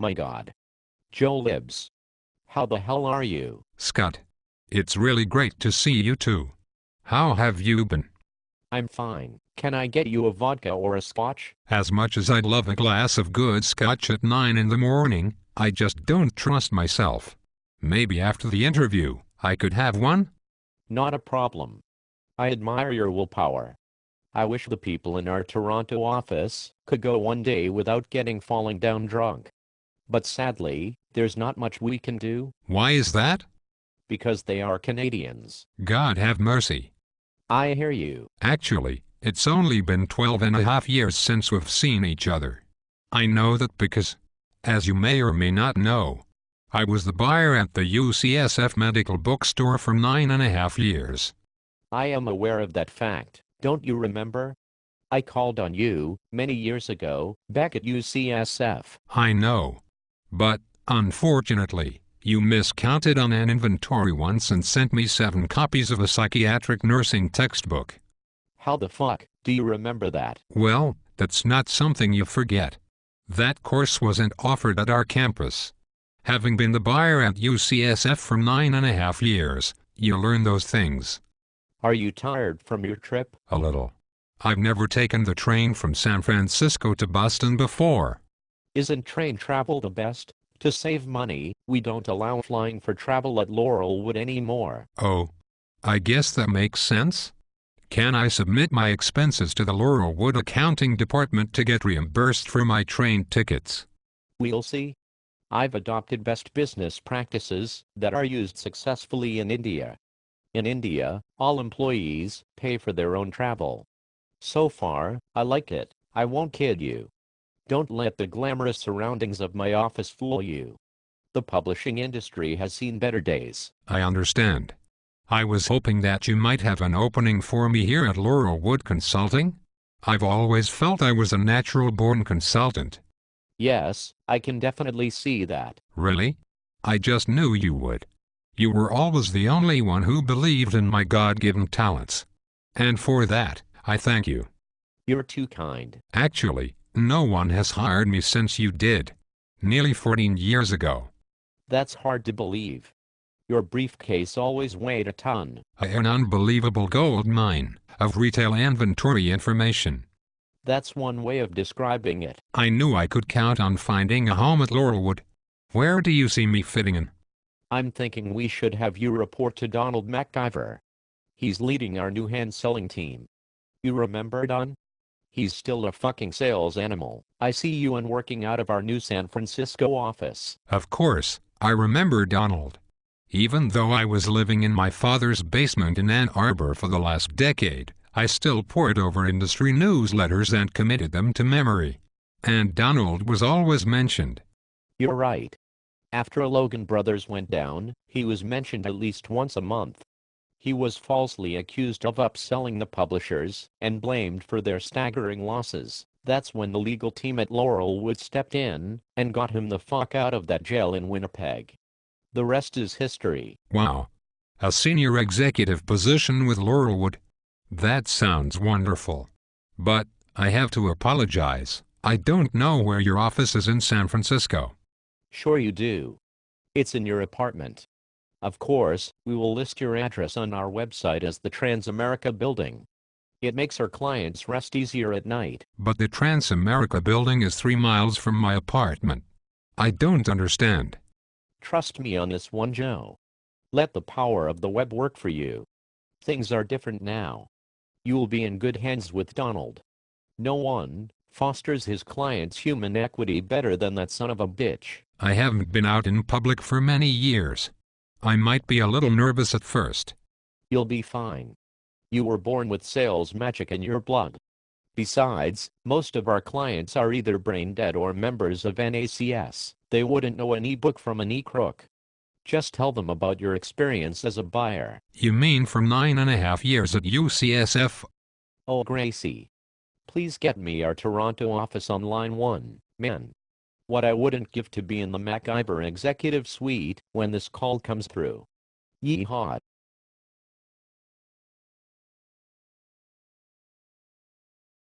My God. Joe Libs. How the hell are you? Scott. It's really great to see you too. How have you been? I'm fine. Can I get you a vodka or a scotch? As much as I'd love a glass of good scotch at 9 in the morning, I just don't trust myself. Maybe after the interview, I could have one? Not a problem. I admire your willpower. I wish the people in our Toronto office could go one day without getting falling down drunk. But sadly, there's not much we can do. Why is that? Because they are Canadians. God have mercy. I hear you. Actually, it's only been 12.5 years since we've seen each other. I know that because, as you may or may not know, I was the buyer at the UCSF Medical Bookstore for 9.5 years. I am aware of that fact. Don't you remember? I called on you many years ago, back at UCSF. I know. But, unfortunately, you miscounted on an inventory once and sent me 7 copies of a psychiatric nursing textbook. How the fuck do you remember that? Well, that's not something you forget. That course wasn't offered at our campus. Having been the buyer at UCSF for 9.5 years, you learn those things. Are you tired from your trip? A little. I've never taken the train from San Francisco to Boston before. Isn't train travel the best? To save money, we don't allow flying for travel at Laurelwood anymore. Oh. I guess that makes sense. Can I submit my expenses to the Laurelwood accounting department to get reimbursed for my train tickets? We'll see. I've adopted best business practices that are used successfully in India. In India, all employees pay for their own travel. So far, I like it. I won't kid you. Don't let the glamorous surroundings of my office fool you. The publishing industry has seen better days. I understand. I was hoping that you might have an opening for me here at Laurelwood Consulting. I've always felt I was a natural-born consultant. Yes, I can definitely see that. Really? I just knew you would. You were always the only one who believed in my God-given talents. And for that, I thank you. You're too kind. Actually, no one has hired me since you did. Nearly 14 years ago. That's hard to believe. Your briefcase always weighed a ton. An unbelievable gold mine of retail inventory information. That's one way of describing it. I knew I could count on finding a home at Laurelwood. Where do you see me fitting in? I'm thinking we should have you report to Donald MacIver. He's leading our new hand-selling team. You remember Don? He's still a fucking sales animal. I see you in working out of our new San Francisco office. Of course, I remember Donald. Even though I was living in my father's basement in Ann Arbor for the last decade, I still pored over industry newsletters and committed them to memory. And Donald was always mentioned. You're right. After Logan Brothers went down, he was mentioned at least once a month. He was falsely accused of upselling the publishers and blamed for their staggering losses. That's when the legal team at Laurelwood stepped in and got him the fuck out of that jail in Winnipeg. The rest is history. Wow. A senior executive position with Laurelwood. That sounds wonderful. But, I have to apologize, I don't know where your office is in San Francisco. Sure you do. It's in your apartment. Of course, we will list your address on our website as the Transamerica Building. It makes our clients rest easier at night. But the Transamerica Building is 3 miles from my apartment. I don't understand. Trust me on this one, Joe. Let the power of the web work for you. Things are different now. You will be in good hands with Donald. No one fosters his clients' human equity better than that son of a bitch. I haven't been out in public for many years. I might be a little nervous at first. You'll be fine. You were born with sales magic in your blood. Besides, most of our clients are either brain dead or members of NACS. They wouldn't know an e-book from an e-crook. Just tell them about your experience as a buyer. You mean from 9.5 years at UCSF? Oh, Gracie. Please get me our Toronto office on line 1, man. What I wouldn't give to be in the MacIver executive suite when this call comes through. Yeehaw.